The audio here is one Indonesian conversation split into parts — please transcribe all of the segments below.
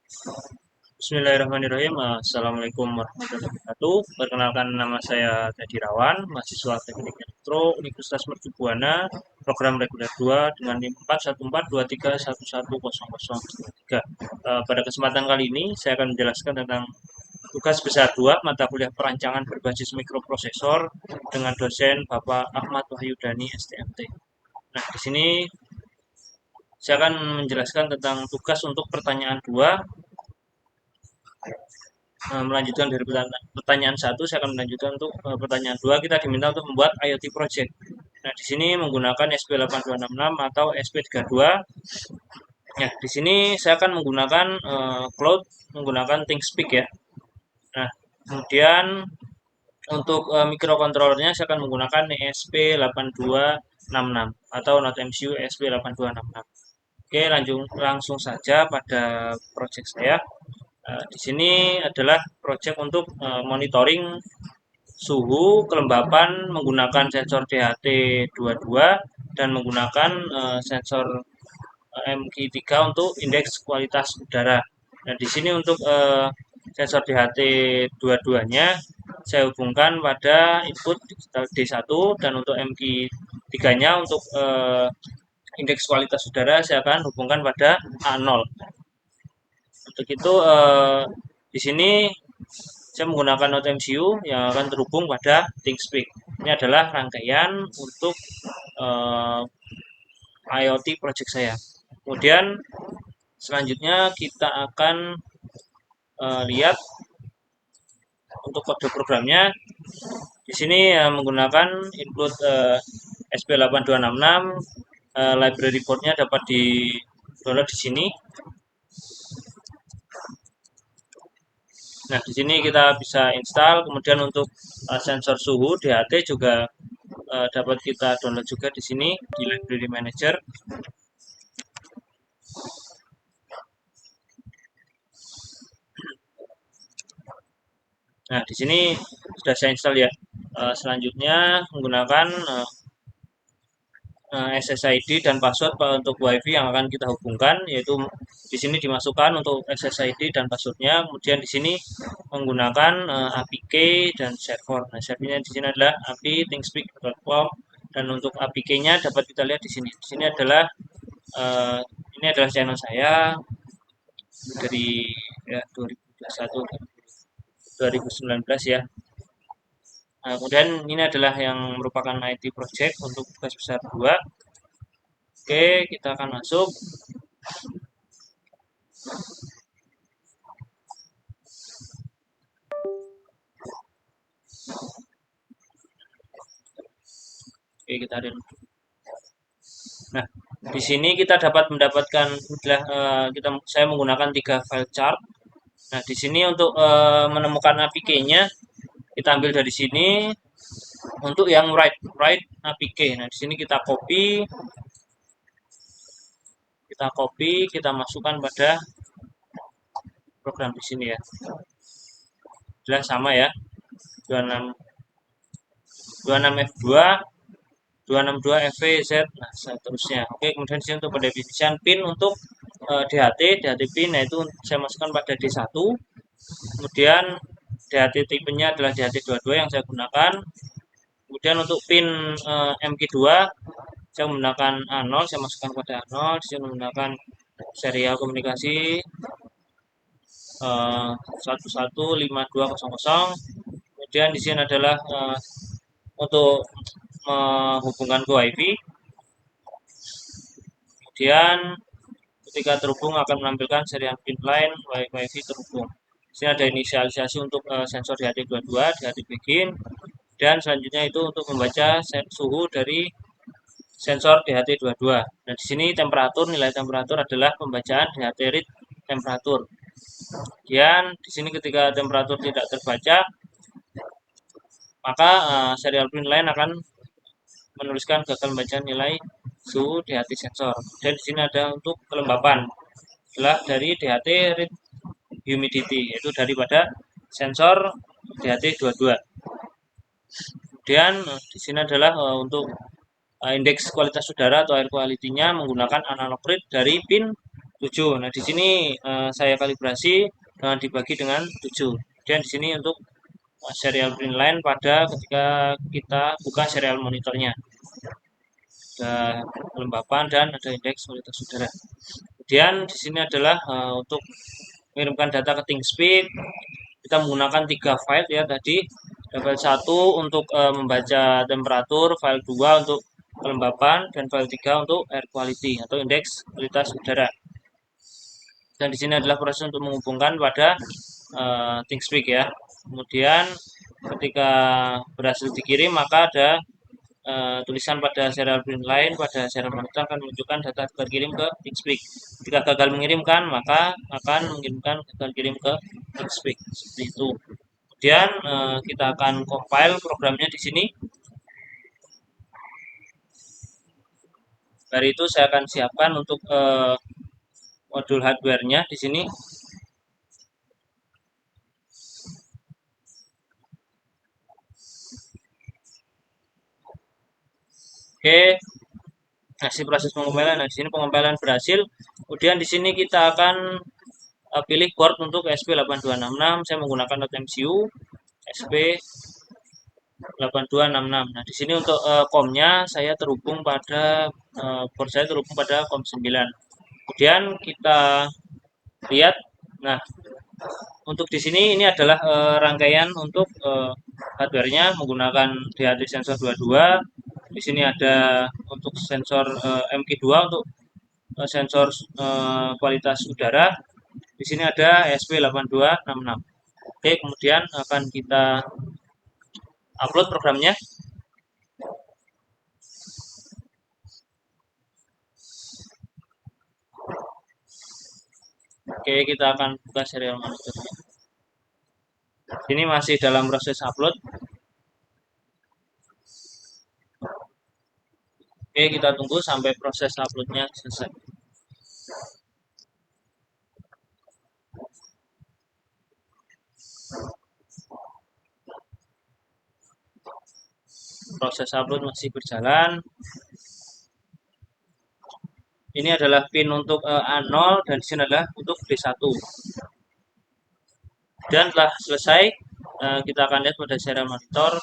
Bismillahirrahmanirrahim. Assalamualaikum warahmatullahi wabarakatuh. Perkenalkan, nama saya Teddy Rawan, mahasiswa Teknik Elektro Universitas Mercu Buana, program reguler 2 dengan NIM 41423110023. Pada kesempatan kali ini, saya akan menjelaskan tentang tugas besar 2 mata kuliah perancangan berbasis mikroprosesor dengan dosen Bapak Ahmad Wahyudani STMT. Nah, di sini saya akan menjelaskan tentang tugas untuk pertanyaan 2. Melanjutkan dari pertanyaan satu, saya akan melanjutkan untuk pertanyaan dua. Kita diminta untuk membuat IoT project. Nah, di sini menggunakan SP8266 atau SP32. Ya, di sini saya akan menggunakan cloud, menggunakan ThinkSpeak ya. Nah, kemudian untuk mikrokontrolernya saya akan menggunakan ESP8266 atau Node MCU ESP8266. Oke, langsung saja pada project saya. Di sini adalah project untuk monitoring suhu kelembapan menggunakan sensor DHT22 dan menggunakan sensor MQ3 untuk indeks kualitas udara. Nah, di sini untuk sensor DHT22-nya saya hubungkan pada input digital D1 dan untuk MQ3-nya untuk indeks kualitas udara saya akan hubungkan pada A0. Untuk itu di sini saya menggunakan Node MCU yang akan terhubung pada ThinkSpeak. Ini adalah rangkaian untuk IoT project saya. Kemudian selanjutnya kita akan lihat untuk kode programnya. Di sini menggunakan input SP8266. Library code-nya dapat di download di sini. Nah, di sini kita bisa install. Kemudian untuk sensor suhu DHT juga dapat kita download juga di sini di Library Manager. Nah, di sini sudah saya install ya. Selanjutnya menggunakan SSID dan password untuk WiFi yang akan kita hubungkan, yaitu di sini dimasukkan untuk SSID dan passwordnya. Kemudian di sini menggunakan API key dan server. Nah, servernya di sini adalah API ThinkSpeak.com dan untuk API key-nya dapat kita lihat di sini. Di sini adalah channel saya dari ya, 2021 2019 ya. Nah, kemudian ini adalah yang merupakan IT project untuk tugas besar 2. Oke, kita akan masuk. Oke, kita ada. Nah, di sini kita dapat mendapatkan saya menggunakan 3 file chart. Nah, di sini untuk menemukan APK-nya kita ambil dari sini. Untuk yang write APK. Nah, di sini kita masukkan pada program di sini ya. Jelas sama ya. 26F2 262 FVZ, nah seterusnya. Oke, kemudian sini untuk pendefinisian pin untuk DHT pin, yaitu saya masukkan pada D1. Kemudian DHT tipenya adalah DHT22 yang saya gunakan. Kemudian untuk pin MQ2 saya menggunakan A0, saya masukkan pada A0. Saya menggunakan serial komunikasi 115200. Kemudian di sini adalah untuk menghubungkan ke WiFi. Kemudian ketika terhubung akan menampilkan serial pin line WiFi terhubung. Di sini ada inisialisasi untuk sensor DHT22, DHT begin, dan selanjutnya itu untuk membaca suhu dari sensor DHT22. Dan di sini nilai temperatur adalah pembacaan DHT read temperatur. Kemudian di sini ketika temperatur tidak terbaca, maka serial pin line akan menuliskan gagal membaca nilai suhu DHT sensor. Dan di sini ada untuk kelembapan adalah dari DHT read humidity, yaitu daripada sensor DHT22. Kemudian di sini adalah untuk indeks kualitas udara atau air quality-nya menggunakan analog read dari pin 7. Nah, di sini saya kalibrasi dengan dibagi dengan 7. Dan di sini untuk serial print line pada ketika kita buka serial monitornya. Ada kelembapan dan ada indeks kualitas udara. Kemudian di sini adalah untuk mengirimkan data ke ThinkSpeak. Kita menggunakan 3 file ya tadi. File 1 untuk membaca temperatur, file 2 untuk kelembapan, dan file 3 untuk air quality atau indeks kualitas udara. Dan di sini adalah proses untuk menghubungkan pada ThinkSpeak ya. Kemudian ketika berhasil dikirim maka ada tulisan pada serial print line pada serial monitor akan menunjukkan data terkirim ke ThinkSpeak. Jika gagal mengirimkan maka akan mengirimkan gagal kirim ke ThinkSpeak seperti itu. Kemudian kita akan compile programnya di sini. Dari itu saya akan siapkan untuk modul hardware-nya di sini. Oke, hasil proses pengompilan. Nah, di sini pengompilan berhasil. Kemudian di sini kita akan pilih board untuk SP8266. Saya menggunakan MCU SP8266. Nah, di sini untuk COM-nya saya terhubung pada board saya terhubung pada COM 9. Kemudian kita lihat. Nah, untuk di sini ini adalah rangkaian untuk hardware-nya menggunakan DHT sensor 22. Di sini ada untuk sensor MQ2 untuk sensor kualitas udara. Di sini ada SP8266. Oke, kemudian akan kita upload programnya. Oke, kita akan buka serial monitornya. Ini masih dalam proses upload. Oke, kita tunggu sampai proses uploadnya selesai. Proses upload masih berjalan. Ini adalah pin untuk A0 dan di sini adalah untuk D1. Dan setelah selesai, kita akan lihat pada serial monitor.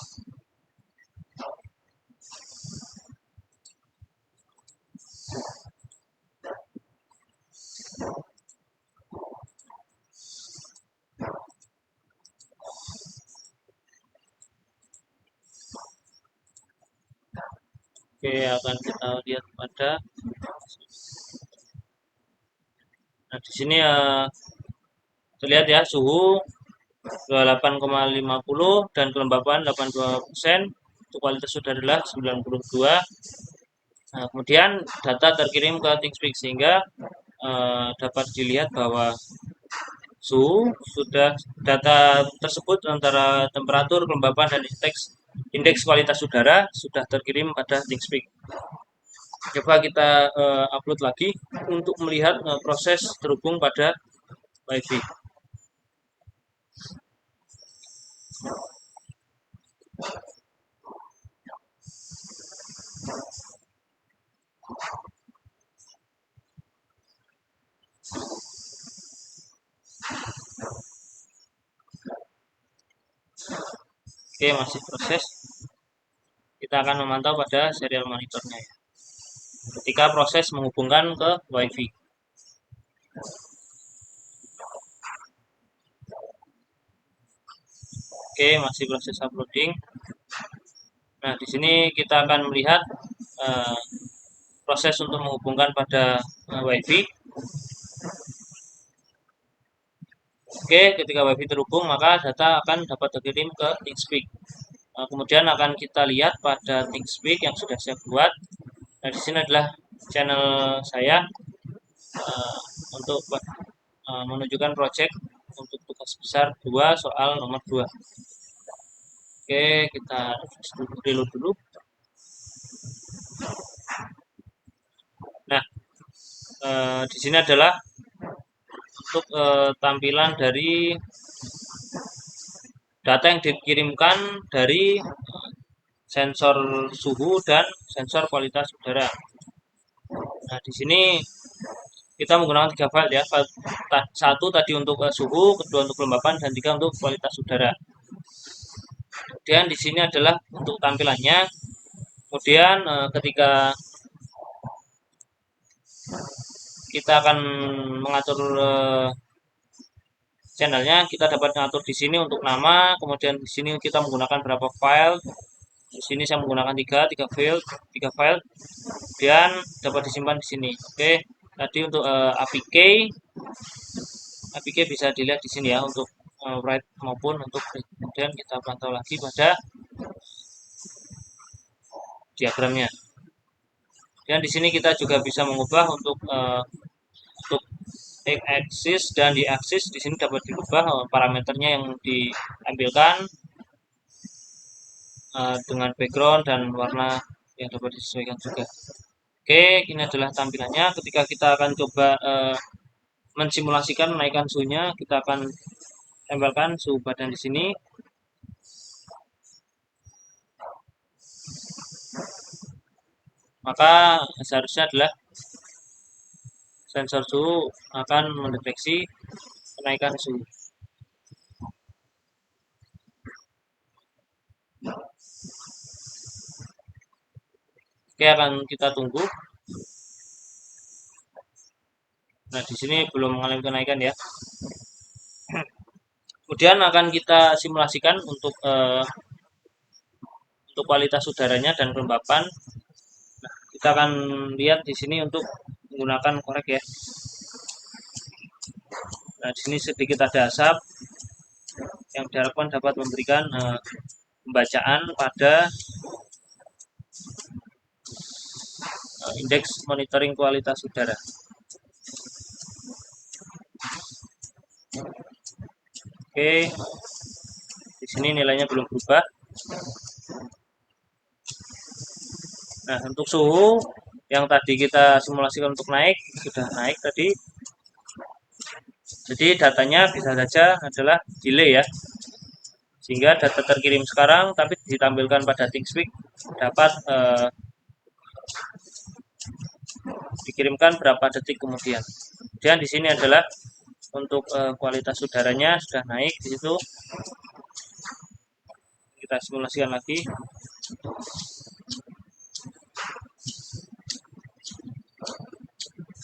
Oke, akan kita lihat pada. Nah, di sini terlihat ya suhu 28,50 dan kelembapan 82%. Untuk kualitas udara adalah 92. Nah, kemudian data terkirim ke ThinkSpeak sehingga dapat dilihat bahwa suhu sudah data tersebut antara temperatur, kelembapan, dan indeks kualitas udara sudah terkirim pada ThinkSpeak. Coba kita upload lagi untuk melihat proses terhubung pada WiFi. Oke, masih proses. Kita akan memantau pada serial monitornya ya. Ketika proses menghubungkan ke WiFi. Oke, masih proses uploading. Nah, di sini kita akan melihat proses untuk menghubungkan pada WiFi. Oke, ketika WiFi terhubung, maka data akan dapat terkirim ke ThinkSpeak. Kemudian akan kita lihat pada ThinkSpeak yang sudah saya buat. Nah, di sini adalah channel saya untuk menunjukkan project untuk tugas besar 2 soal nomor 2. Oke, kita reload dulu. Nah, di sini adalah untuk tampilan dari data yang dikirimkan dari sensor suhu dan sensor kualitas udara. Nah, di sini kita menggunakan 3 file ya. Satu tadi untuk suhu, kedua untuk kelembapan, dan tiga untuk kualitas udara. Kemudian di sini adalah untuk tampilannya. Kemudian ketika kita akan mengatur channelnya, kita dapat mengatur di sini untuk nama. Kemudian di sini kita menggunakan berapa file. Di sini saya menggunakan tiga file. Kemudian dapat disimpan di sini. Oke, tadi untuk APK bisa dilihat di sini ya untuk write maupun untuk read. Kemudian kita pantau lagi pada diagramnya. Dan di sini kita juga bisa mengubah untuk x axis dan y axis. Di sini dapat diubah parameternya yang diambilkan dengan background dan warna yang dapat disesuaikan juga. Oke, ini adalah tampilannya. Ketika kita akan coba mensimulasikan menaikkan suhunya, kita akan tempelkan suhu badan di sini. Maka seharusnya adalah sensor suhu akan mendeteksi kenaikan suhu. Oke, akan kita tunggu. Nah, di sini belum mengalami kenaikan ya. Kemudian akan kita simulasikan untuk kualitas udaranya dan kelembapan. Nah, kita akan lihat di sini untuk menggunakan korek ya. Nah, di sini sedikit ada asap yang diharapkan dapat memberikan pembacaan pada indeks monitoring kualitas udara. Oke, di sini nilainya belum berubah. Nah, untuk suhu yang tadi kita simulasikan untuk naik, sudah naik tadi. Jadi datanya bisa saja adalah delay ya. Sehingga data terkirim sekarang tapi ditampilkan pada ThinkSpeak dapat dikirimkan berapa detik kemudian. Kemudian di sini adalah untuk kualitas udaranya sudah naik di situ. Kita simulasikan lagi.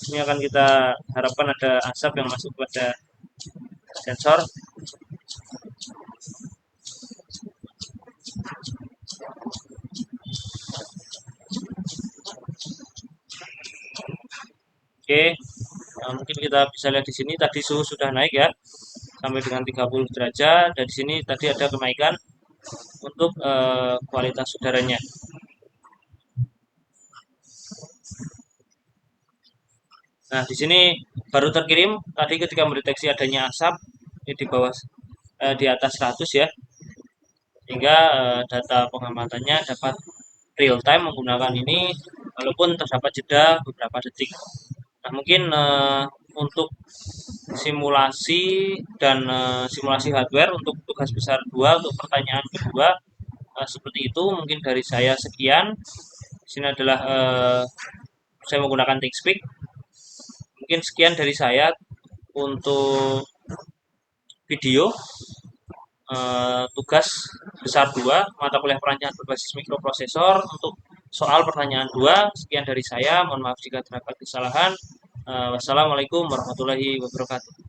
Ini akan kita harapkan ada asap yang masuk pada sensor. Oke, nah, mungkin kita bisa lihat di sini tadi suhu sudah naik ya sampai dengan 30 derajat. Dan di sini tadi ada kenaikan untuk kualitas udaranya. Nah, di sini baru terkirim tadi ketika mendeteksi adanya asap di bawah di atas 100 ya. Sehingga data pengamatannya dapat real time menggunakan ini walaupun terdapat jeda beberapa detik. Nah, mungkin untuk simulasi dan simulasi hardware untuk tugas besar 2 untuk pertanyaan kedua seperti itu mungkin dari saya sekian. Di sini adalah saya menggunakan ThinkSpeak. Mungkin sekian dari saya untuk video tugas besar 2 mata kuliah perancangan berbasis mikroprosesor untuk soal pertanyaan 2. Sekian dari saya, mohon maaf jika terdapat kesalahan. Wassalamualaikum warahmatullahi wabarakatuh.